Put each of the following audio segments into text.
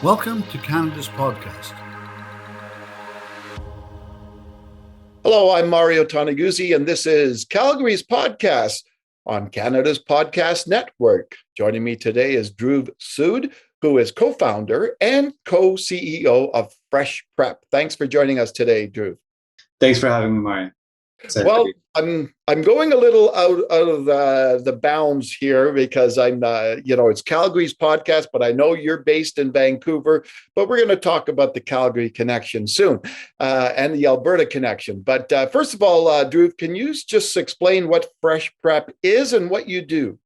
Welcome to Canada's podcast. Hello, I'm Mario Toneguzzi, and this is Calgary's podcast on Canada's Podcast Network. Joining me today is Dhruv Sood, who is co-founder and co-CEO of Fresh Prep. Thanks for joining us today, Dhruv. Thanks for having me, Mario. Well, I'm going a little out of the bounds here because it's Calgary's podcast, but I know you're based in Vancouver. But we're going to talk about the Calgary connection soon and the Alberta connection. But first of all, Dhruv, can you just explain what Fresh Prep is and what you do?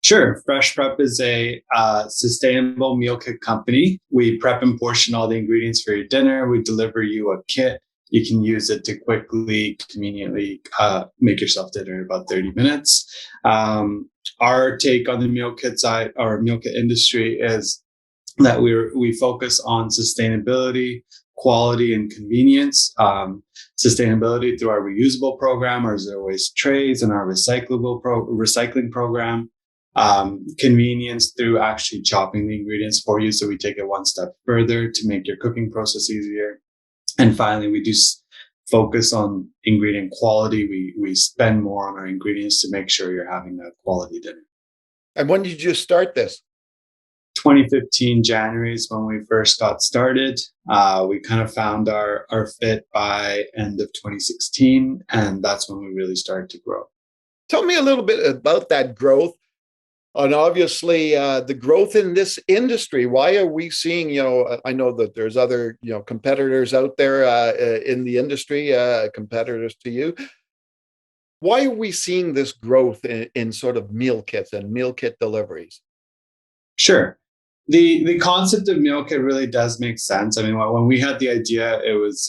Sure. Fresh Prep is a sustainable meal kit company. We prep and portion all the ingredients for your dinner. We deliver you a kit. You can use it to quickly, conveniently make yourself dinner in about 30 minutes. Our take on the meal kit side, or meal kit industry, is that we focus on sustainability, quality, and convenience. Sustainability through our reusable program, our zero waste trays, and our recycling program. Convenience through actually chopping the ingredients for you, so we take it one step further to make your cooking process easier. And finally, we do focus on ingredient quality. We spend more on our ingredients to make sure you're having a quality dinner. And when did you start this? 2015 January is when we first got started. We kind of found our fit by end of 2016, and that's when we really started to grow. Tell me a little bit about that growth. And obviously, the growth in this industry. Why are we seeing? I know that there's other, competitors out there in the industry, competitors to you. Why are we seeing this growth in sort of meal kits and meal kit deliveries? Sure, the concept of meal kit really does make sense. I mean, when we had the idea, it was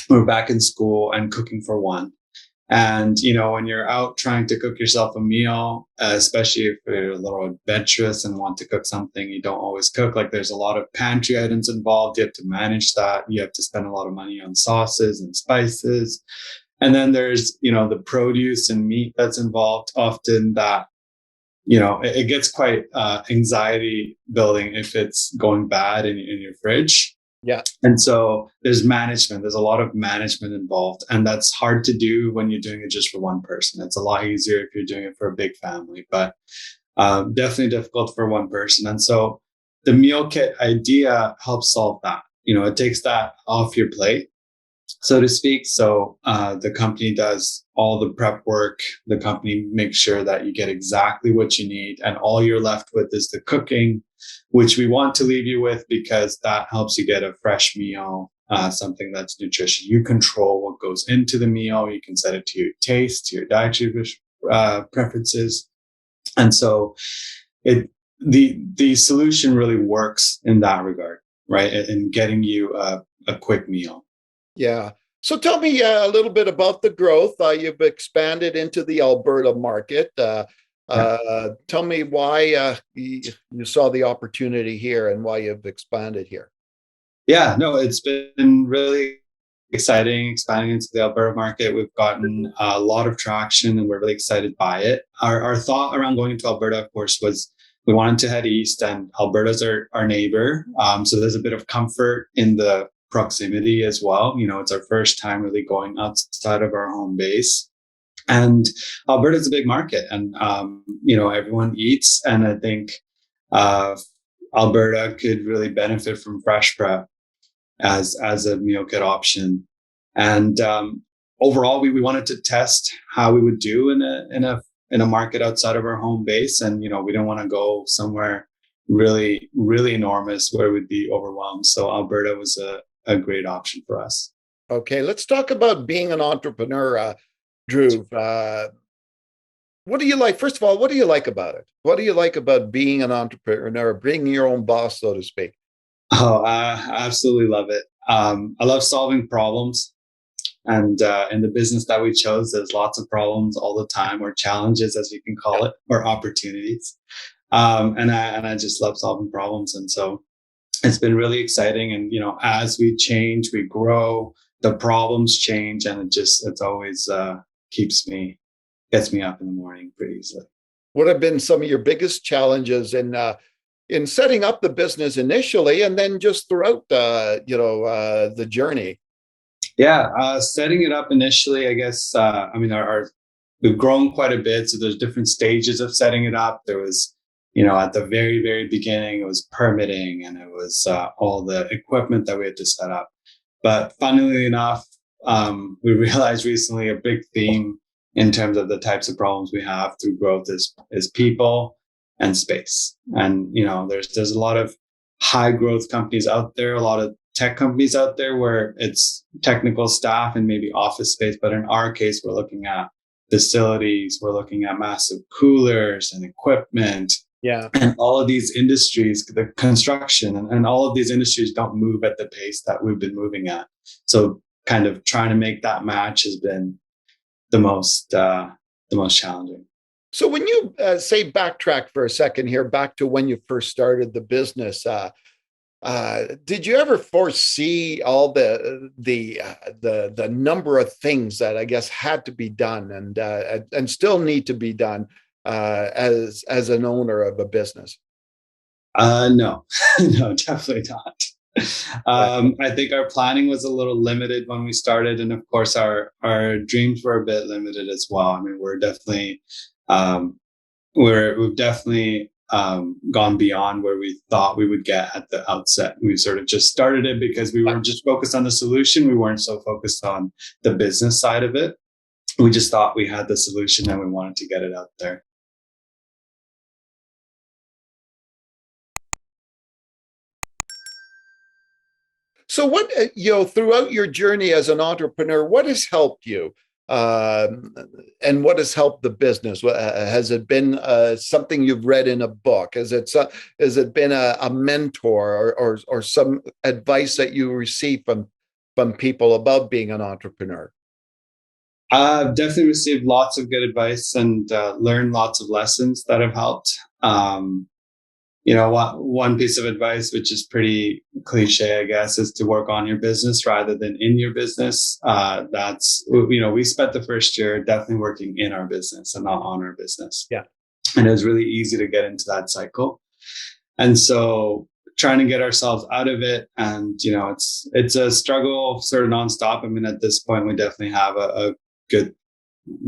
we were back in school and cooking for one. And, when you're out trying to cook yourself a meal, especially if you're a little adventurous and want to cook something you don't always cook, like there's a lot of pantry items involved. You have to manage that. You have to spend a lot of money on sauces and spices. And then there's, the produce and meat that's involved. Often that, it gets quite anxiety building if it's going bad in your fridge. Yeah. And so there's management. There's a lot of management involved. And that's hard to do when you're doing it just for one person. It's a lot easier if you're doing it for a big family, but definitely difficult for one person. And so the meal kit idea helps solve that. It takes that off your plate, so to speak. So the company does all the prep work. The company makes sure that you get exactly what you need. And all you're left with is the cooking, which we want to leave you with because that helps you get a fresh meal, something that's nutritious. You control what goes into the meal. You can set it to your taste, to your dietary preferences. And so the solution really works in that regard, right? In getting you a quick meal. Yeah. So tell me a little bit about the growth. You've expanded into the Alberta market. Tell me why you saw the opportunity here and why you've expanded here. Yeah, no, it's been really exciting expanding into the Alberta market. We've gotten a lot of traction and we're really excited by it. Our thought around going into Alberta, of course, was we wanted to head east, and Alberta's our neighbor. So there's a bit of comfort in the proximity as well. It's our first time really going outside of our home base. And Alberta is a big market, and everyone eats, and I think Alberta could really benefit from Fresh Prep as a meal kit option. And overall, we wanted to test how we would do in a market outside of our home base, and we don't want to go somewhere really, really enormous where we'd be overwhelmed. So Alberta was a great option for us. Okay, let's talk about being an entrepreneur. Dhruv, what do you like? First of all, what do you like about it? What do you like about being an entrepreneur, being your own boss, so to speak? Oh, I absolutely love it. I love solving problems. And in the business that we chose, there's lots of problems all the time, or challenges, as you can call it, or opportunities. And I just love solving problems. And so it's been really exciting. And, as we change, we grow, the problems change, and it's always gets me up in the morning pretty easily. What have been some of your biggest challenges in in setting up the business initially, and then just throughout the journey? Yeah, setting it up initially, I guess. I mean, we've grown quite a bit, so there's different stages of setting it up. There was, at the very, very beginning, it was permitting, and it was all the equipment that we had to set up. But funnily enough, we realized recently a big theme in terms of the types of problems we have through growth is people and space. And there's a lot of high growth companies out there, a lot of tech companies out there where it's technical staff and maybe office space. But in our case, we're looking at facilities, we're looking at massive coolers and equipment. Yeah. And all of these industries, the construction and all of these industries don't move at the pace that we've been moving at. So kind of trying to make that match has been the most challenging. So when you say backtrack for a second here, back to when you first started the business, did you ever foresee all the number of things that I guess had to be done and still need to be done as an owner of a business? No, no, definitely not. I think our planning was a little limited when we started, and of course our dreams were a bit limited as well. I mean, we've definitely gone beyond where we thought we would get at the outset. We sort of just started it because we were just focused on the solution. We weren't so focused on the business side of it. We just thought we had the solution and we wanted to get it out there. So what, throughout your journey as an entrepreneur, what has helped you? And what has helped the business? Has it been something you've read in a book? Has it been a mentor or some advice that you receive from people about being an entrepreneur? I've definitely received lots of good advice and learned lots of lessons that have helped. One piece of advice, which is pretty cliche, I guess, is to work on your business rather than in your business. We spent the first year definitely working in our business and not on our business. Yeah. And it was really easy to get into that cycle. And so trying to get ourselves out of it. And, it's a struggle sort of nonstop. I mean, at this point, we definitely have a good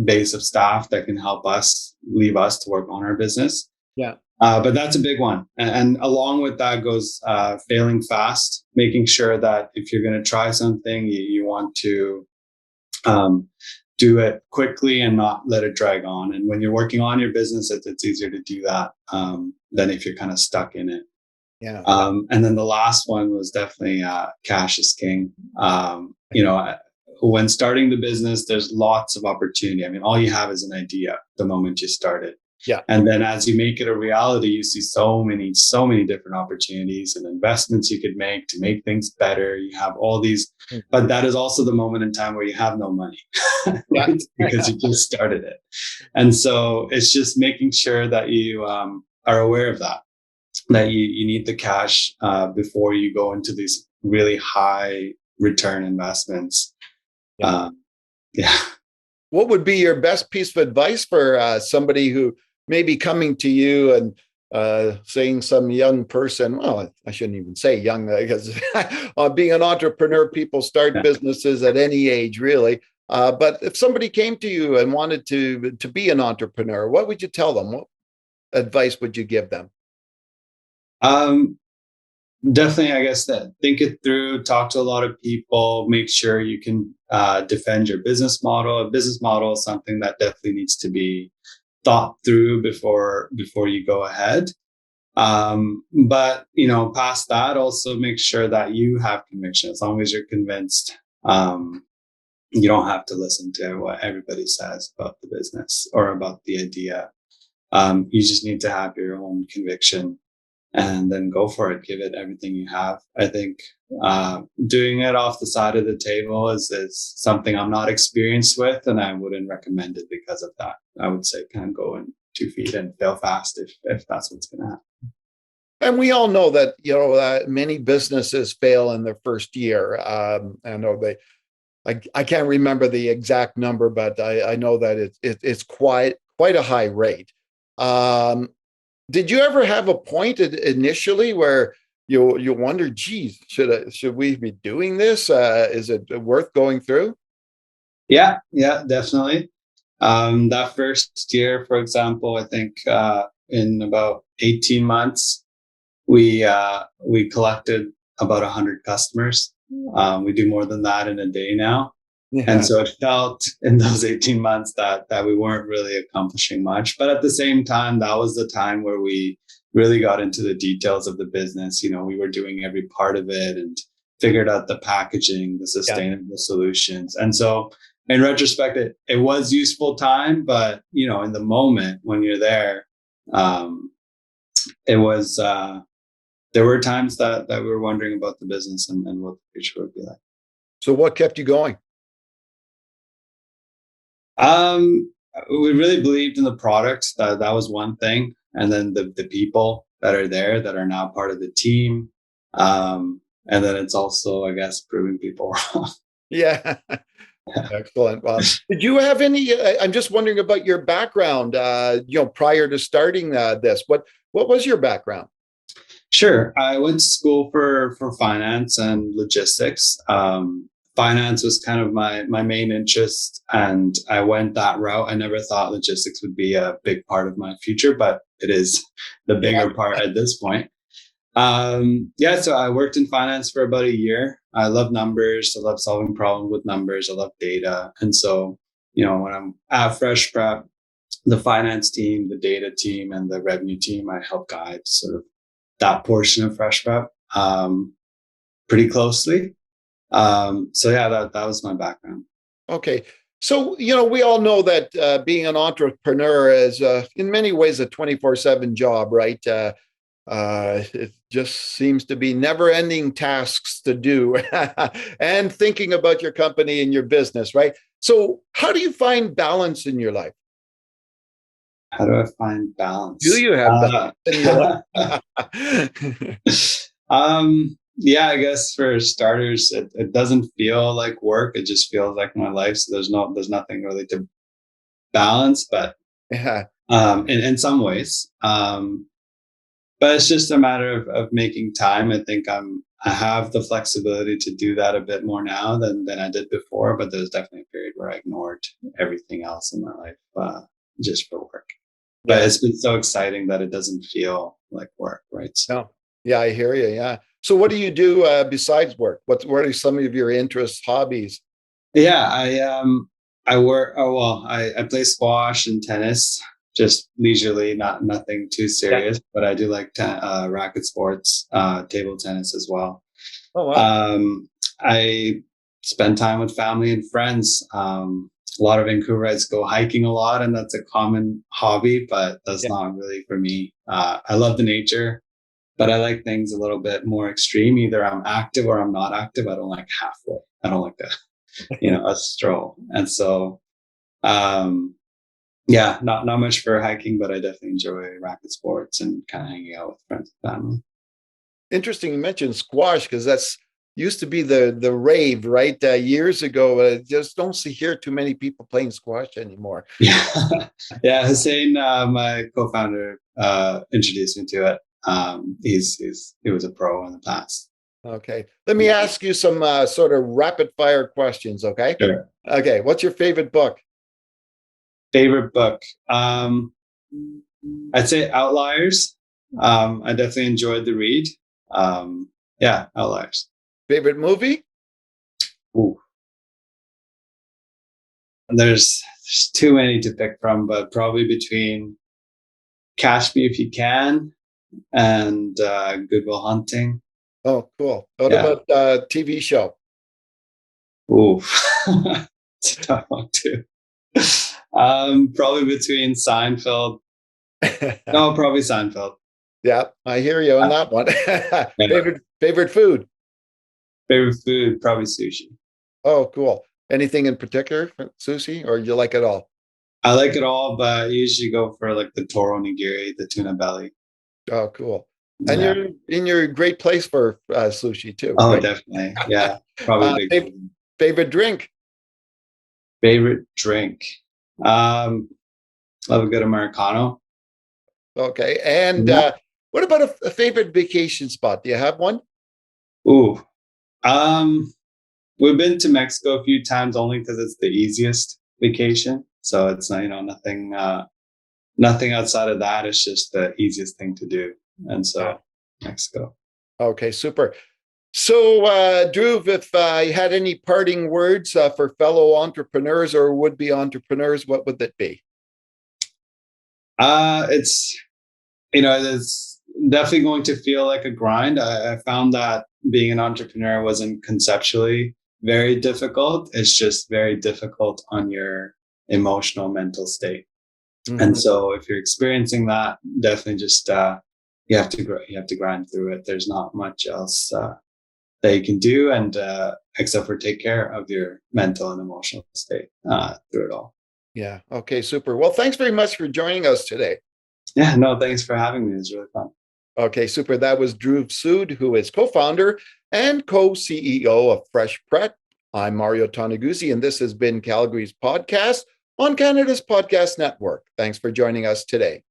base of staff that can help us, leave us to work on our business. Yeah. But that's a big one. And along with that goes failing fast, making sure that if you're going to try something, you want to do it quickly and not let it drag on. And when you're working on your business, it's easier to do that than if you're kind of stuck in it. Yeah. And then the last one was definitely cash is king. When starting the business, there's lots of opportunity. I mean, all you have is an idea the moment you start it. Yeah. And then as you make it a reality, you see so many different opportunities and investments you could make to make things better. You have all these, but that is also the moment in time where you have no money, right? Because you just started it. And so it's just making sure that you are aware of that you need the cash before you go into these really high return investments. Yeah. Yeah. What would be your best piece of advice for somebody who may be coming to you and saying some young person, well, I shouldn't even say young because being an entrepreneur, people start businesses at any age, really. But if somebody came to you and wanted to be an entrepreneur, what would you tell them? What advice would you give them? Definitely, I guess that think it through, talk to a lot of people, make sure you can defend your business model. A business model is something that definitely needs to be thought through before you go ahead. But past that, also make sure that you have conviction. As long as you're convinced, you don't have to listen to what everybody says about the business or about the idea. You just need to have your own conviction and then go for it. Give it everything you have. I think doing it off the side of the table is something I'm not experienced with, and I wouldn't recommend it because of that. I would say kind of go in 2 feet and fail fast if that's what's going to happen. And we all know that many businesses fail in their first year. I know I can't remember the exact number, but I know that it's quite a high rate. Did you ever have a point initially where you wonder, geez, should we be doing this? Is it worth going through? Yeah, definitely. That first year, for example, I think in about 18 months, we collected about 100 customers. We do more than that in a day now. Yeah. And so it felt in those 18 months that we weren't really accomplishing much. But at the same time, that was the time where we really got into the details of the business. You know, we were doing every part of it and figured out the packaging, the sustainable solutions. And so in retrospect, it was useful time, but you know, in the moment when you're there, it was there were times that we were wondering about the business and what the future would be like. So what kept you going? We really believed in the product. That was one thing, and then the people that are there that are now part of the team, and then it's also, I guess, proving people wrong. Yeah. Excellent. Well, did you have any? I'm just wondering about your background. Prior to starting this, what was your background? Sure, I went to school for finance and logistics. Finance was kind of my main interest, and I went that route. I never thought logistics would be a big part of my future, but it is the bigger part at this point. So I worked in finance for about a year. I love numbers. I love solving problems with numbers. I love data. And so, you know, when I'm at Fresh Prep, the finance team, the data team, and the revenue team, I help guide sort of that portion of Fresh Prep pretty closely. That was my background. Okay. So, we all know that being an entrepreneur is in many ways a 24/7 job, right? It just seems to be never-ending tasks to do and thinking about your company and your business, right? So how do you find balance in your life? How do I find balance? Do you have balance in your life? I guess for starters, it doesn't feel like work. It just feels like my life. So there's nothing really to balance, but in some ways. But it's just a matter of making time. I think I have the flexibility to do that a bit more now than I did before. But there's definitely a period where I ignored everything else in my life just for work. But it's been so exciting that it doesn't feel like work, right? So. Yeah, I hear you. Yeah. So what do you do besides work? What are some of your interests, hobbies? Yeah, I work. Oh well, I play squash and tennis, just leisurely, nothing too serious. Yeah. But I do like racket sports, table tennis as well. Oh wow. I spend time with family and friends. A lot of Vancouverites go hiking a lot, and that's a common hobby, but that's not really for me. I love the nature, but I like things a little bit more extreme. Either I'm active or I'm not active. I don't like halfway. I don't like a stroll. And so, not much for hiking, but I definitely enjoy racket sports and kind of hanging out with friends and family. Interesting you mentioned squash, because that's used to be the rave, right? Years ago. I just don't hear too many people playing squash anymore. Yeah. Hussein, my co-founder, introduced me to it. He was a pro in the past. Okay. Let me ask you some sort of rapid fire questions. Okay. Sure. Okay. What's your favorite book? Favorite book? I'd say Outliers. I definitely enjoyed the read. Outliers. Favorite movie? Ooh. There's too many to pick from, but probably between Catch Me If You Can and Good Will Hunting. Oh, cool. What about TV show? Ooh, it's a tough one too. Probably between Seinfeld. No, probably Seinfeld. Yeah, I hear you on that one. Favorite food? Favorite food, probably sushi. Oh, cool. Anything in particular for sushi, or you like it all? I like it all, but I usually go for like the toro nigiri, the tuna belly. Oh, cool. And you're in your great place for sushi too. Oh, right? Definitely. Yeah. Probably favorite drink? Favorite drink. Love a good Americano. Okay. And what about a favorite vacation spot? Do you have one? Ooh, we've been to Mexico a few times only because it's the easiest vacation. So it's not, nothing outside of that. It's just the easiest thing to do. And so Mexico. Okay, super. So, Dhruv, if you had any parting words for fellow entrepreneurs or would-be entrepreneurs, what would that be? It's definitely going to feel like a grind. I found that being an entrepreneur wasn't conceptually very difficult. It's just very difficult on your emotional, mental state. Mm-hmm. And so if you're experiencing that, definitely just you have to grind through it. There's not much else that you can do, and except for take care of your mental and emotional state through it all. Yeah. Okay, super. Well, thanks very much for joining us today. Yeah, no, thanks for having me. It was really fun. Okay, super. That was Dhruv Sood, who is co-founder and co-CEO of Fresh Pret. I'm Mario Toneguzzi, and this has been Calgary's podcast on Canada's Podcast Network. Thanks for joining us today.